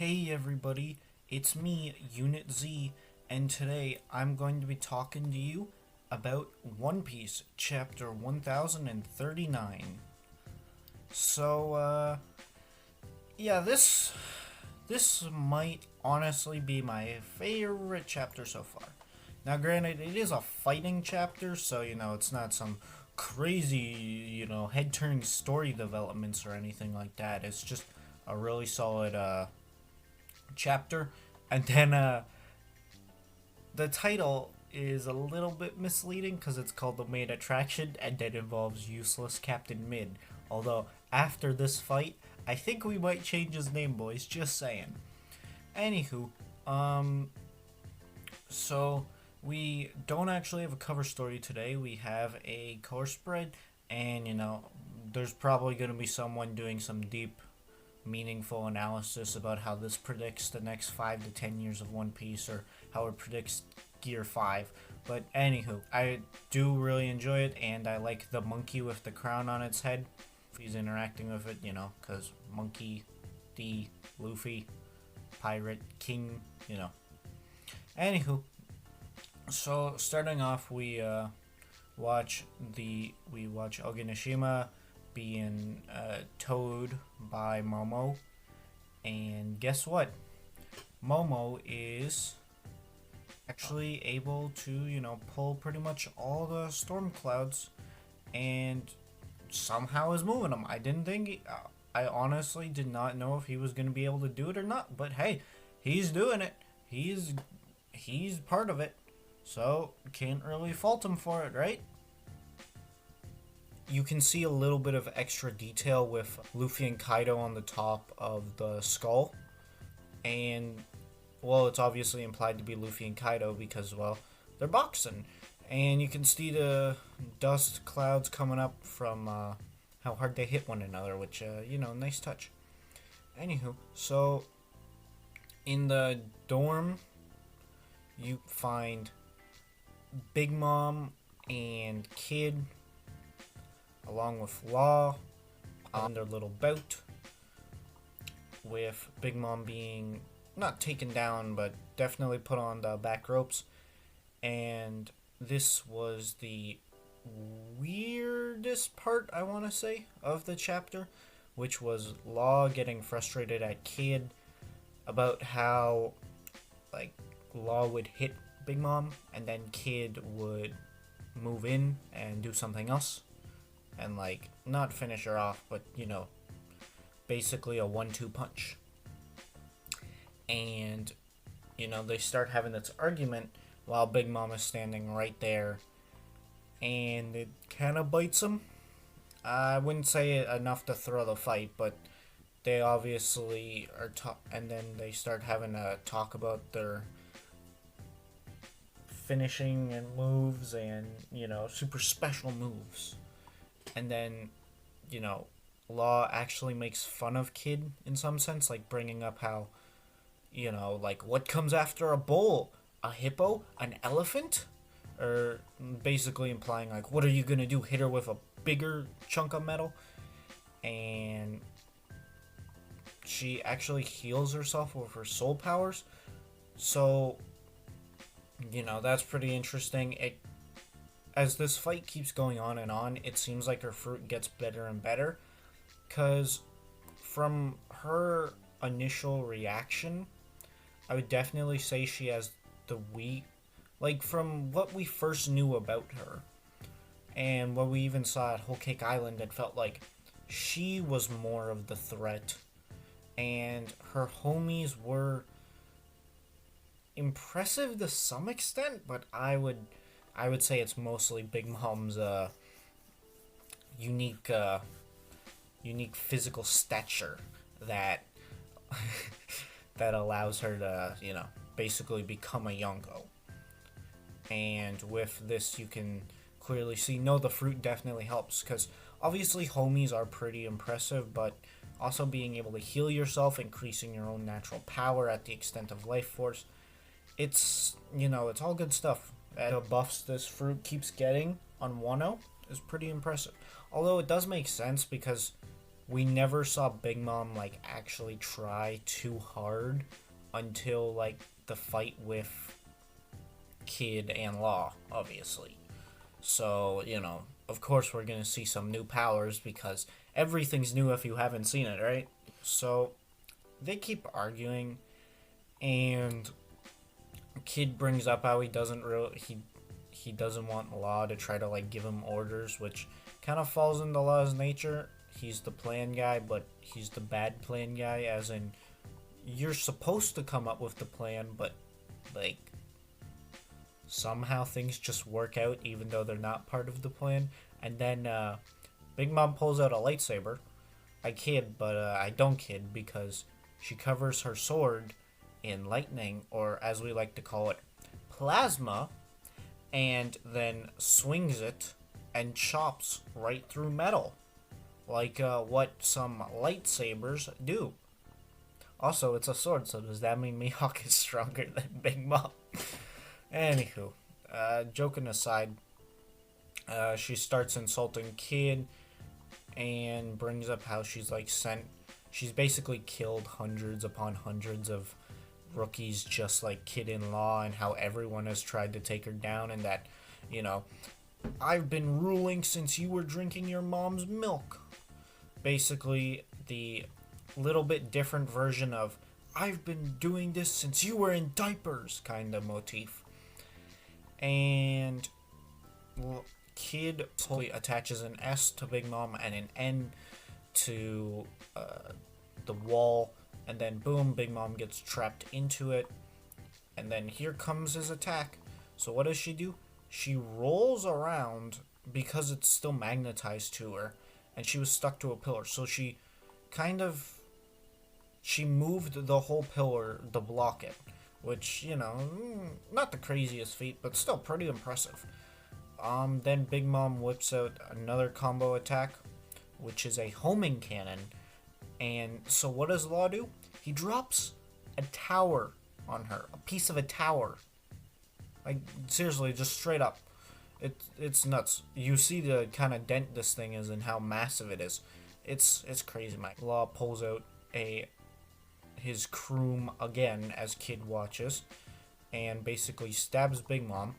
Hey everybody, it's me, Unit Z, and today I'm going to be talking to you about One Piece, Chapter 1039. So, yeah, this might honestly be my favorite chapter so far. Now, granted, it is a fighting chapter, so it's not some crazy, head-turning story developments or anything like that. It's just a really solid chapter, and then the title is a little bit misleading because it's called the main attraction, and then involves useless Captain Mid. Although after this fight, I think we might change his name, boys. Just saying. Anywho, um, so we don't actually have a cover story today. We have a core spread, and there's probably going to be someone doing some deep meaningful analysis about how this predicts the next 5 to 10 years of One Piece, or how it predicts Gear 5. But anywho, I do really enjoy it, and I like the monkey with the crown on its head. He's interacting with it, because monkey, D, Luffy, pirate, king, Anywho, so starting off, watch Oginashima being towed by Momo, and guess what? Momo is actually able to, pull pretty much all the storm clouds, and somehow is moving them. I honestly did not know if he was going to be able to do it or not, but hey, he's doing it. He's part of it, so can't really fault him for it, right? You can see a little bit of extra detail with Luffy and Kaido on the top of the skull. And, well, it's obviously implied to be Luffy and Kaido because, well, they're boxing. And you can see the dust clouds coming up from how hard they hit one another, which, nice touch. Anywho, so in the dorm, you find Big Mom and Kid along with Law on their little bout, with Big Mom being not taken down but definitely put on the back ropes. And this was the weirdest part, I want to say, of the chapter, which was Law getting frustrated at Kid about how, like, Law would hit Big Mom and then Kid would move in and do something else and, like, not finish her off, but basically a 1-2 punch. And they start having this argument while Big Mom is standing right there, and it kind of bites him. I wouldn't say it enough to throw the fight, but they obviously are and then they start having a talk about their finishing and moves and super special moves. And then, Law actually makes fun of Kid in some sense, like bringing up how, like, what comes after a bull? A hippo? An elephant? Or basically implying, like, what are you gonna do? Hit her with a bigger chunk of metal? And she actually heals herself with her soul powers. So, that's pretty interesting. As this fight keeps going on, it seems like her fruit gets better and better. Because from her initial reaction, I would definitely say she has the weak... Like, from what we first knew about her, and what we even saw at Whole Cake Island, it felt like she was more of the threat. And her homies were impressive to some extent, but I would say it's mostly Big Mom's unique physical stature that that allows her to, basically become a Yonko. And with this, you can clearly see, no, the fruit definitely helps, because obviously homies are pretty impressive, but also being able to heal yourself, increasing your own natural power at the extent of life force, it's all good stuff. The buffs this fruit keeps getting on Wano is pretty impressive. Although it does make sense, because we never saw Big Mom like actually try too hard until like the fight with Kid and Law, obviously. So, of course we're gonna see some new powers because everything's new if you haven't seen it, right? So they keep arguing, and Kid brings up how he doesn't want Law to try to like give him orders, which kind of falls into Law's nature. He's the plan guy, but he's the bad plan guy, as in you're supposed to come up with the plan, but like somehow things just work out even though they're not part of the plan. And then Big Mom pulls out a lightsaber. I kid, but I don't kid because she covers her sword in lightning, or as we like to call it, plasma, and then swings it and chops right through metal, like what some lightsabers do. Also, it's a sword, so does that mean Mihawk is stronger than Big Mom? Anywho, joking aside, she starts insulting Kid and brings up how she's basically killed hundreds upon hundreds of rookies just like Kid in Law, and how everyone has tried to take her down, and that, I've been ruling since you were drinking your mom's milk. Basically, the little bit different version of I've been doing this since you were in diapers kind of motif. And Kid slowly attaches an S to Big Mom and an N to the wall, and then boom, Big Mom gets trapped into it, and then here comes his attack. So what does she do? She rolls around because it's still magnetized to her, and she was stuck to a pillar, so she moved the whole pillar to block it, which, not the craziest feat, but still pretty impressive. Then Big Mom whips out another combo attack, which is a homing cannon. And so what does Law do? He drops a tower on her, a piece of a tower. Like, seriously, just straight up. It's nuts. You see the kind of dent this thing is and how massive it is. It's crazy, Mike. Law pulls out his croom again as Kid watches, and basically stabs Big Mom,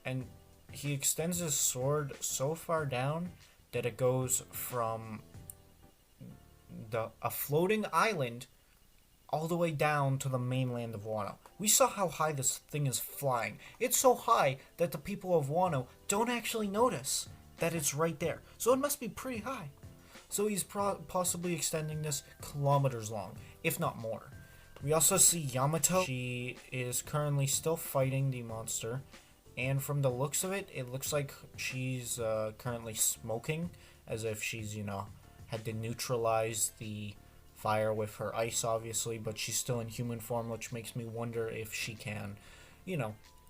and he extends his sword so far down that it goes from a floating island all the way down to the mainland of Wano. We saw how high this thing is flying. It's so high that the people of Wano don't actually notice that it's right there. So it must be pretty high. So he's possibly extending this kilometers long, if not more. We also see Yamato. She is currently still fighting the monster, and from the looks of it, it looks like she's currently smoking, as if she's, had to neutralize the fire with her ice, obviously, but she's still in human form, which makes me wonder if she can,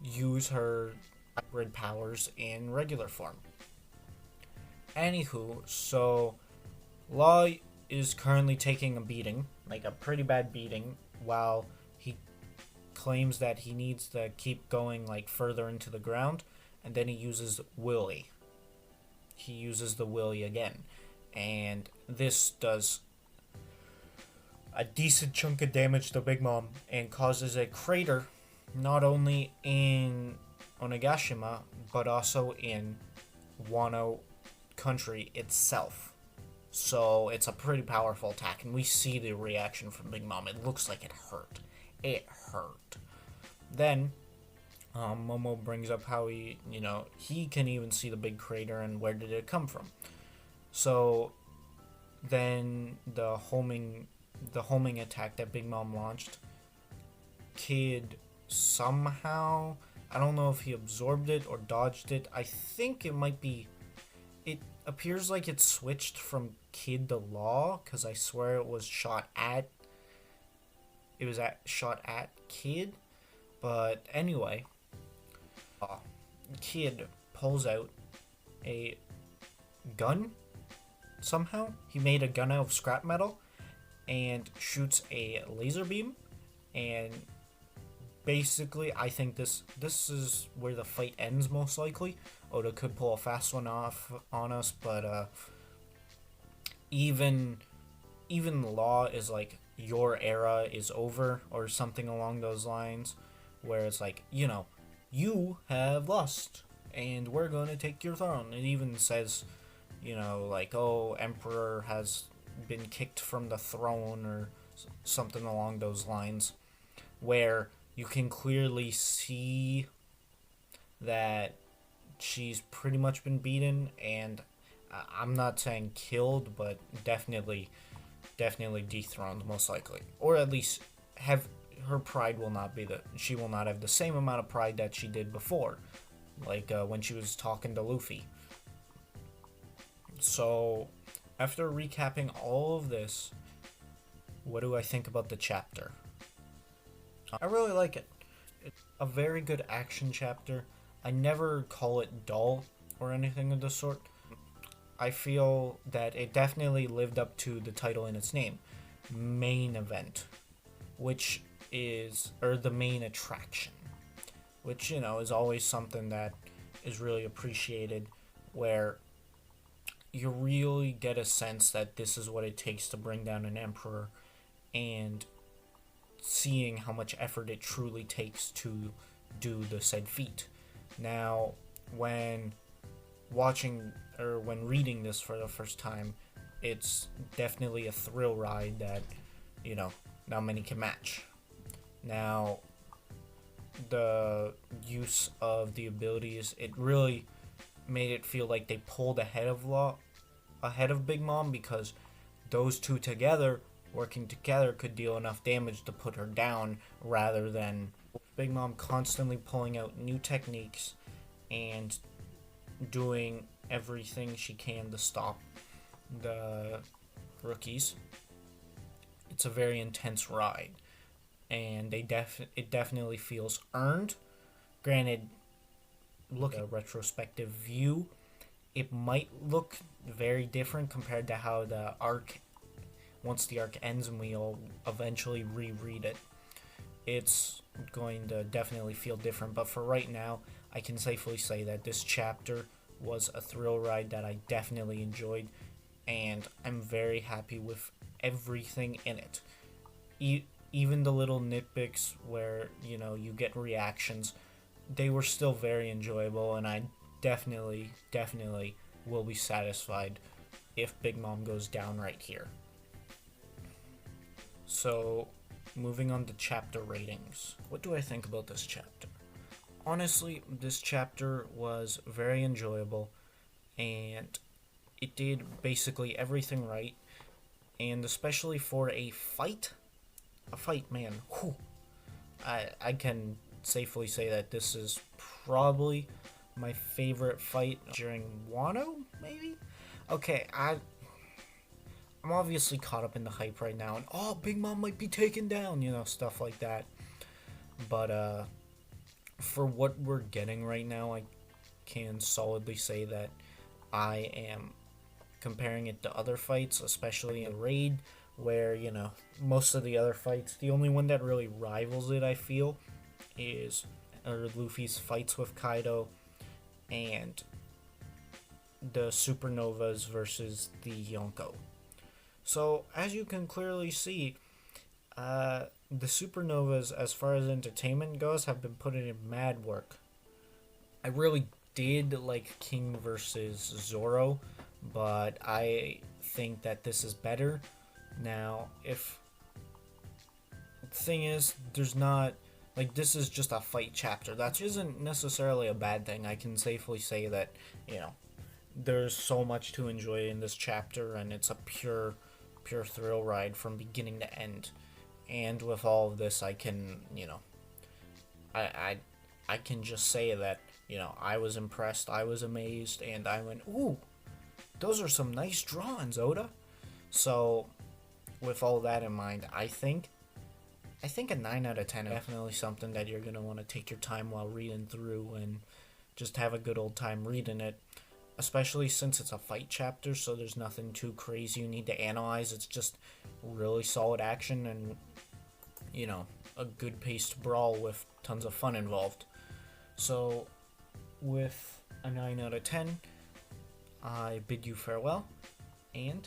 use her hybrid powers in regular form. Anywho, so Law is currently taking a beating, like a pretty bad beating, while he claims that he needs to keep going like further into the ground, and then he uses Willy. He uses the Willy again, and this does a decent chunk of damage to Big Mom and causes a crater not only in Onigashima but also in Wano country itself. So it's a pretty powerful attack, and we see the reaction from Big Mom. It looks like it hurt. It hurt. Then Momo brings up how he can even see the big crater and where did it come from. So then the homing attack that Big Mom launched, Kid somehow, I don't know if he absorbed it or dodged it. I think it might be, it appears like it switched from Kid to Law, because I swear it was shot at Kid. But anyway, Kid pulls out a gun. Somehow he made a gun out of scrap metal and shoots a laser beam, and basically I think this is where the fight ends most likely. Oda could pull a fast one off on us, but even even law is like your era is over or something along those lines, where it's like, you have lost and we're going to take your throne. It even says, like, oh, emperor has been kicked from the throne or something along those lines, where you can clearly see that she's pretty much been beaten, and I'm not saying killed, but definitely dethroned, most likely, or at least have her pride will not be she will not have the same amount of pride that she did before, like when she was talking to Luffy. So, after recapping all of this, what do I think about the chapter? I really like it. It's a very good action chapter. I never call it dull or anything of the sort. I feel that it definitely lived up to the title in its name, Main Event, which is, or the main attraction, which, is always something that is really appreciated, where you really get a sense that this is what it takes to bring down an emperor, and seeing how much effort it truly takes to do the said feat. Now, when reading this for the first time, it's definitely a thrill ride that, not many can match. Now, the use of the abilities, it really made it feel like they pulled ahead of Big Mom, because those two together, working together, could deal enough damage to put her down, rather than Big Mom constantly pulling out new techniques and doing everything she can to stop the rookies. It's a very intense ride, and it definitely feels earned. Granted, look at a retrospective view, it might look very different compared to how the arc, once the arc ends and we'll eventually reread it, it's going to definitely feel different. But for right now, I can safely say that this chapter was a thrill ride that I definitely enjoyed, and I'm very happy with everything in it. Even the little nitpicks where, you get reactions, they were still very enjoyable, and I definitely will be satisfied if Big Mom goes down right here. So, moving on to chapter ratings. What do I think about this chapter? Honestly, this chapter was very enjoyable, and it did basically everything right, and especially for a fight, man, whew, I can safely say that this is probably my favorite fight during Wano, maybe? Okay, I'm obviously caught up in the hype right now, and Big Mom might be taken down, stuff like that. But for what we're getting right now, I can solidly say that I am comparing it to other fights, especially in Raid, where, most of the other fights, the only one that really rivals it, I feel, is Luffy's fights with Kaido and the Supernovas versus the Yonko. So, as you can clearly see, the Supernovas, as far as entertainment goes, have been putting in mad work. I really did like King versus Zoro, but I think that this is better. Now, if the thing is, there's not, like, this is just a fight chapter. That isn't necessarily a bad thing. I can safely say that, there's so much to enjoy in this chapter, and it's a pure thrill ride from beginning to end. And with all of this, I can, I can just say that, I was impressed, I was amazed, and I went, ooh, those are some nice drawings, Oda. So, with all that in mind, I think a 9 out of 10 is definitely something that you're going to want to take your time while reading through and just have a good old time reading it. Especially since it's a fight chapter, so there's nothing too crazy you need to analyze. It's just really solid action and, a good paced brawl with tons of fun involved. So, with a 9 out of 10, I bid you farewell, and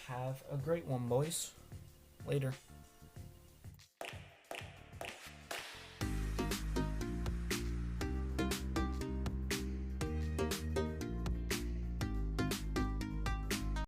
have a great one, boys. Later.